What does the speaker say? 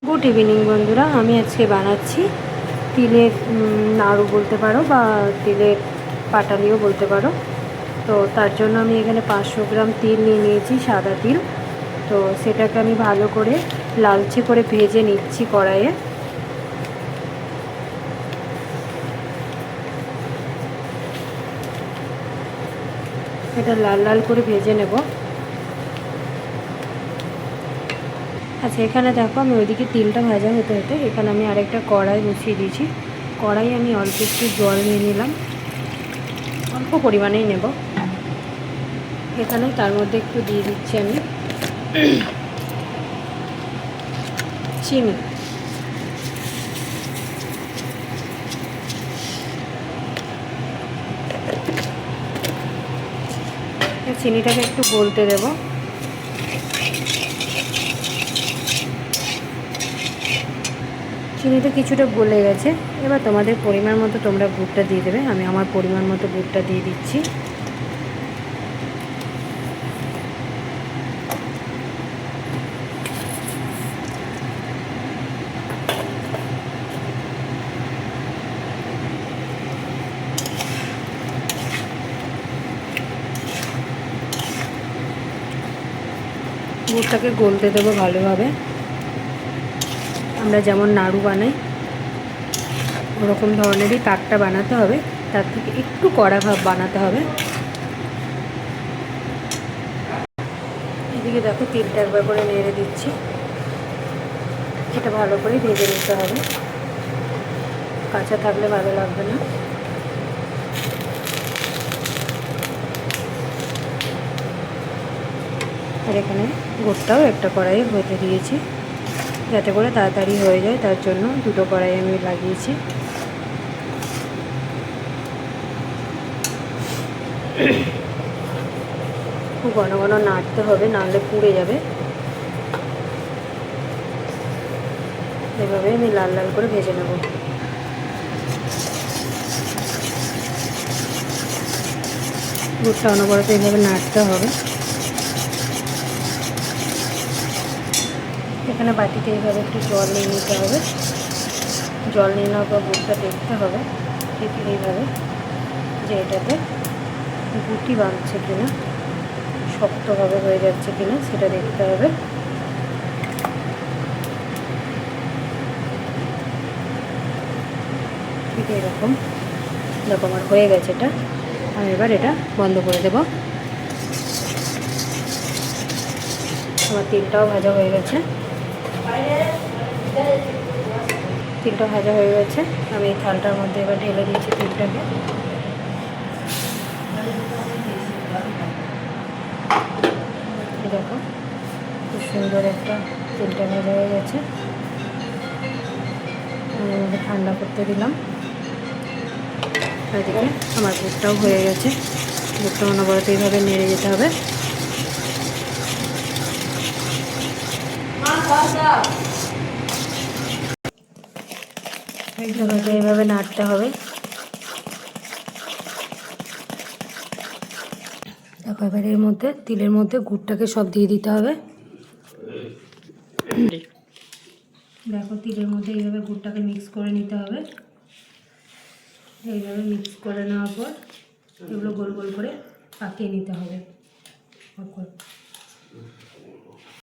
Good evening বন্ধুরা, আমি আজকে বানাচ্ছি তিলের নাড়ু বলতে পারো বা তিলের পাটালিও বলতে পারো। তো তার জন্য আমি এখানে 500 গ্রাম তিল নিয়ে নিয়েছি, সাদা তিল। তো সেটাকে আমি ভালো করে লালচে করে ভেজে নিচ্ছি কড়াইয়ে। এটা লাল লাল করে ভেজে নেব। আচ্ছা, এখানে দেখো আমি ওইদিকে তিলটা ভাজা হতে হতে এখানে আমি আরেকটা কড়াই বসিয়ে দিয়েছি। কড়াই আমি অল্প একটু জল নিয়ে নিলাম, অল্প পরিমাণেই নেব। এখানে তার মধ্যে একটু দিয়ে দিচ্ছি আমি চিনি। চিনিটাকে একটু গলতে দেব। চিনিটা কিছুটা গলে গেছে, এবার তোমাদের পরিমাণ মতো তোমরা গুড়টা দিয়ে দেবে। আমি আমার পরিমাণ মতো গুড়টা দিয়ে দিচ্ছি। গুড়টাকে গলতে দেবো ভালোভাবে। আমরা যেমন নাড়ু বানাই ওরকম ধরনেরই পাকটা বানাতে হবে, তার থেকে একটু কড়া ভাব বানাতে হবে। এদিকে দেখো তিলটা একবার করে নেড়ে দিচ্ছি। এটা ভালো করে ভেজে নিতে হবে, কাঁচা থাকলে ভালো লাগবে না। আর এখানে গুড়টাও একটা কড়াইয়ে ভেজে দিয়েছি, যাতে করে তাড়াতাড়ি হয়ে যায়, তার জন্য দুটো কড়াই আমি লাগিয়েছি। খুব ঘন ঘন নাড়তে হবে, নাহলে পুড়ে যাবে। এভাবে আমি লাল লাল করে ভেজে নেব। গুড়টা অনবরত এইভাবে নাড়তে হবে। এখানে বাটিতে এইভাবে একটু জল নিয়ে নিতে হবে। জল নিয়ে নেওয়ার পর গুড়টা দেখতে হবে ঠিক এইভাবে যে এটাতে গুটি বাঁধছে কিনা, শক্তভাবে হয়ে যাচ্ছে কিনা সেটা দেখতে হবে। ঠিক এরকম দেখো আমার হয়ে গেছে এটা। আমি এবার এটা বন্ধ করে দেব। আমার তিলটাও ভাজা হয়ে গেছে। তিলটা ভাজা হয়ে গেছে, আমি এই থালটার মধ্যে এবার ঢেলে দিয়েছি তিলটাকে। দেখো খুব সুন্দর একটা তিলটা ভাজা হয়ে গেছে। আমি আমাকে ঠান্ডা করতে দিলাম। এদিকে আমার গুড়টাও হয়ে গেছে। গুড়টা অনবরত এইভাবে নেড়ে যেতে হবে। এইভাবে নাড়তে হবে। দেখো এবার এর মধ্যে তিলের মধ্যে গুড়টাকে সব দিয়ে দিতে হবে। দেখো তিলের মধ্যে এইভাবে গুড়টাকে মিক্স করে নিতে হবে। এইভাবে মিক্স করে নেওয়ার পর এগুলো গোল গোল করে পাকিয়ে নিতে হবে।